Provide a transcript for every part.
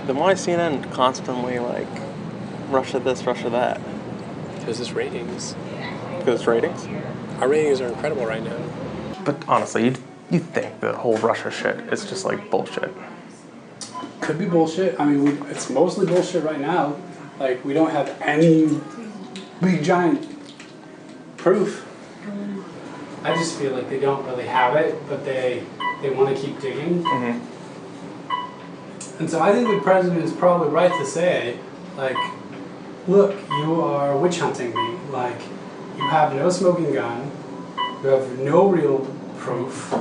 Then why CNN constantly like Russia this, Russia that? Because it's ratings. Because it's ratings? Our ratings are incredible right now. But honestly, you think the whole Russia shit is just like bullshit? Could be bullshit. I mean, it's mostly bullshit right now. Like, we don't have any big giant proof. I just feel like they don't really have it, but they want to keep digging. Mm-hmm. And so I think the president is probably right to say, like, look, you are witch hunting me. Like, you have no smoking gun. You have no real proof.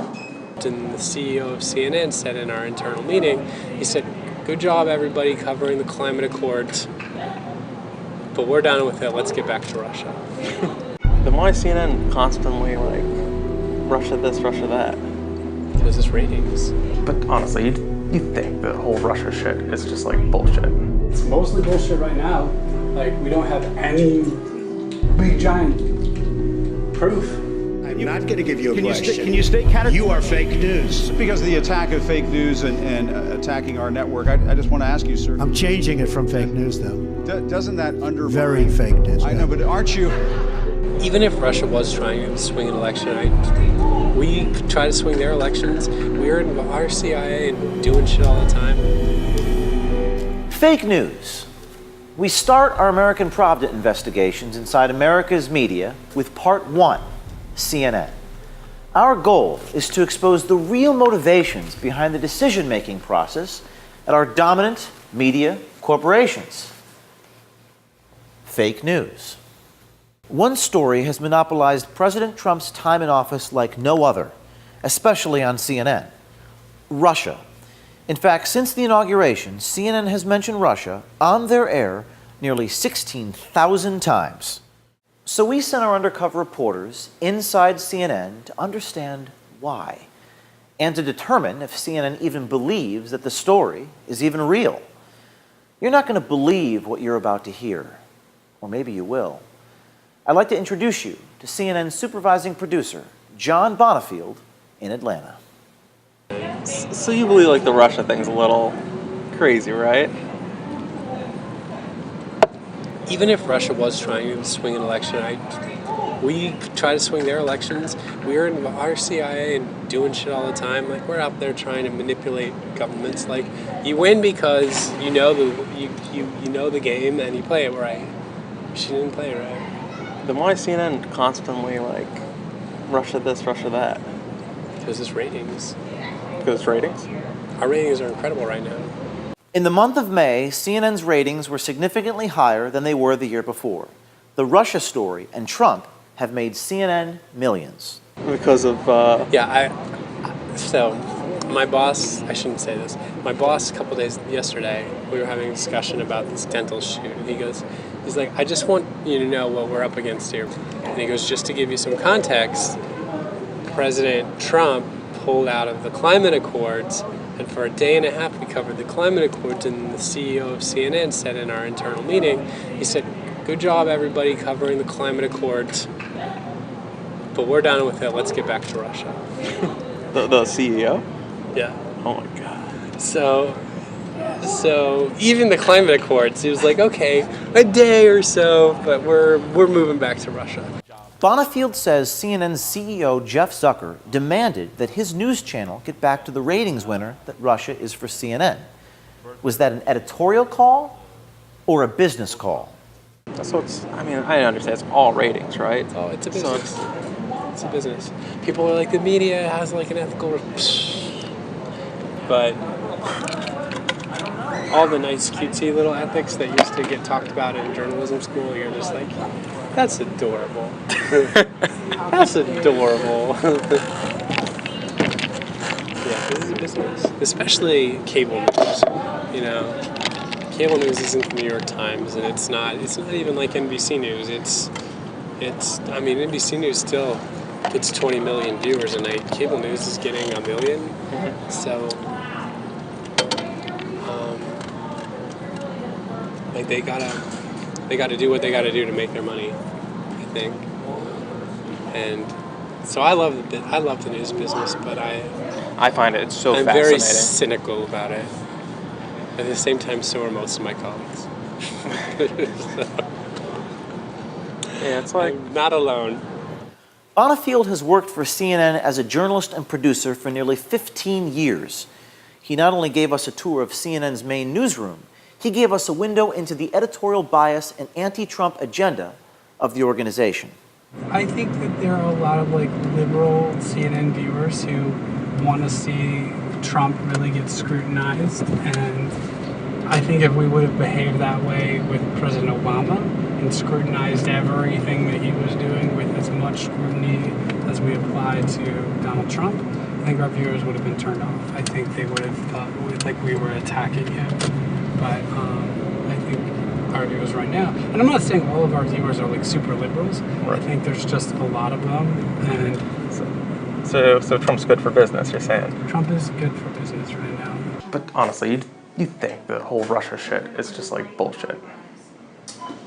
And the CEO of CNN said in our internal meeting, he said, good job everybody covering the climate accords, but we're done with it, let's get back to Russia. Then why CNN constantly like Russia this, Russia that? Because it's ratings. But honestly, you think the whole Russia shit is just like bullshit? It's mostly bullshit right now. Like, we don't have any big giant proof. I'm not going to give you a question. Can you state categorically? You are fake news. Because of the attack of fake news and attacking our network, I just want to ask you, sir. I'm changing it from fake news, though. Doesn't that undermine... Very fake news. I know, but aren't you... Even if Russia was trying to swing an election, we try to swing their elections. We're in our CIA and doing shit all the time. Fake news. We start our American Pravda investigations inside America's media with Part 1, CNN. Our goal is to expose the real motivations behind the decision-making process at our dominant media corporations. Fake news. One story has monopolized President Trump's time in office like no other, especially on CNN. Russia. In fact, since the inauguration, CNN has mentioned Russia on their air nearly 16,000 times. So we sent our undercover reporters inside CNN to understand why, and to determine if CNN even believes that the story is even real. You're not going to believe what you're about to hear, or maybe you will. I'd like to introduce you to CNN's supervising producer, John Bonifield, in Atlanta. So you believe like the Russia thing's a little crazy, right? Even if Russia was trying to swing an election, we try to swing their elections. We're in our CIA and doing shit all the time. Like, we're out there trying to manipulate governments. Like, you win because you know the game and you play it right. She didn't play it right. Then why CNN constantly like Russia this, Russia that? Because it's ratings. Because it's ratings? Our ratings are incredible right now. In the month of May, CNN's ratings were significantly higher than they were the year before. The Russia story and Trump have made CNN millions. Because of So my boss, I shouldn't say this, my boss a couple days yesterday, we were having a discussion about this dental shoot, and he's like, I just want you to know what we're up against here. And he goes, just to give you some context, President Trump pulled out of the climate accords, and for a day and a half we covered the climate accords, and the CEO of CNN said in our internal meeting, he said, good job everybody covering the climate accords, but we're done with it, let's get back to Russia. the CEO? Yeah. Oh my God. So even the climate accords, he was like, okay, a day or so, but we're moving back to Russia. Bonifield says CNN's CEO Jeff Zucker demanded that his news channel get back to the ratings winner that Russia is for CNN. Was that an editorial call or a business call? So I understand it's all ratings, right? Oh, it's a business. It's a business. People are like, the media has like an ethical... But all the nice cutesy little ethics that used to get talked about in journalism school, you're just like, that's adorable. That's adorable. Yeah, this is a business. Especially cable news, you know. Cable news isn't the New York Times, and it's not even like NBC News. NBC News still gets 20 million viewers a night. Cable news is getting 1 million. Mm-hmm. So, they gotta do what they gotta do to make their money, I think. And so I love the news business, but I find it so I'm fascinating. very cynical about it. At the same time, so are most of my colleagues. Yeah, it's like I'm not alone. Bonifield has worked for CNN as a journalist and producer for nearly 15 years. He not only gave us a tour of CNN's main newsroom, he gave us a window into the editorial bias and anti-Trump agenda of the organization. I think that there are a lot of like liberal CNN viewers who want to see Trump really get scrutinized, and I think if we would have behaved that way with President Obama and scrutinized everything that he was doing with as much scrutiny as we applied to Donald Trump, I think our viewers would have been turned off. I think they would have thought like we were attacking him. But I think our viewers right now, and I'm not saying all of our viewers are like super liberals. Right. I think there's just a lot of them, and so Trump's good for business, you're saying? Trump is good for business right now. But honestly, you think the whole Russia shit is just like bullshit?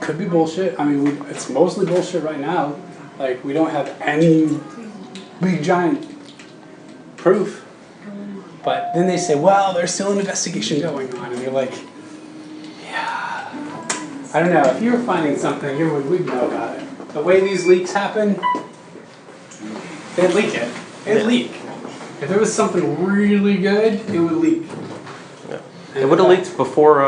Could be bullshit. I mean, it's mostly bullshit right now. Like, we don't have any big giant proof. But then they say, well, there's still an investigation going on. And you're like, yeah. I don't know. If you were finding something, we'd know about it. The way these leaks happen, they'd leak it. They'd leak. If there was something really good, it would leak. Yeah. It would have leaked before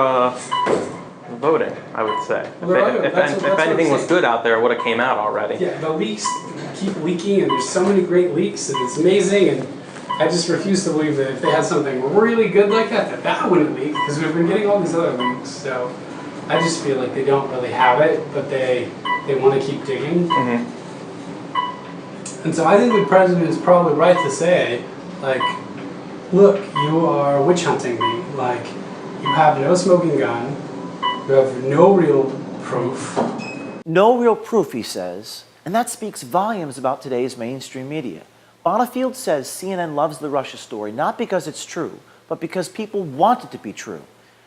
voting, I would say. If anything was good out there, it would have came out already. Yeah, the leaks keep leaking, and there's so many great leaks, and it's amazing, and I just refuse to believe that if they had something really good like that, that wouldn't leak, because we've been getting all these other leaks, so I just feel like they don't really have it, but they want to keep digging. Mm-hmm. And so I think the president is probably right to say, like, look, you are witch hunting me, like, you have no smoking gun, you have no real proof. No real proof, he says, and that speaks volumes about today's mainstream media. Bonifield says CNN loves the Russia story not because it's true, but because people want it to be true.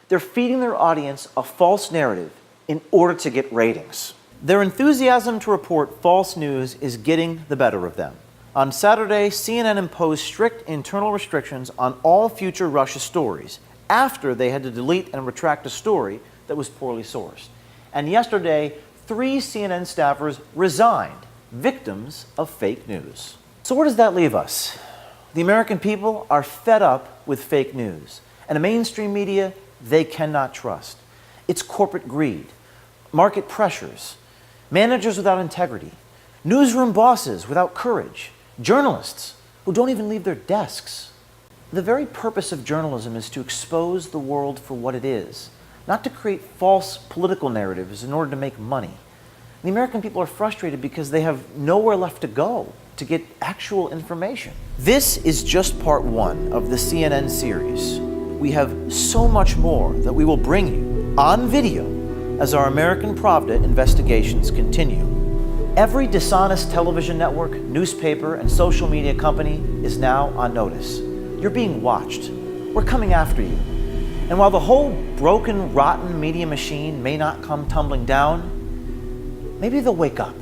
They're feeding their audience a false narrative in order to get ratings. Their enthusiasm to report false news is getting the better of them. On Saturday, CNN imposed strict internal restrictions on all future Russia stories after they had to delete and retract a story that was poorly sourced. And yesterday, 3 CNN staffers resigned, victims of fake news. So where does that leave us? The American people are fed up with fake news, and the mainstream media they cannot trust. It's corporate greed, market pressures, managers without integrity, newsroom bosses without courage, journalists who don't even leave their desks. The very purpose of journalism is to expose the world for what it is, not to create false political narratives in order to make money. The American people are frustrated because they have nowhere left to go to get actual information. This is just part 1 of the CNN series. We have so much more that we will bring you on video as our American Pravda investigations continue. Every dishonest television network, newspaper, and social media company is now on notice. You're being watched. We're coming after you. And while the whole broken, rotten media machine may not come tumbling down, maybe they'll wake up.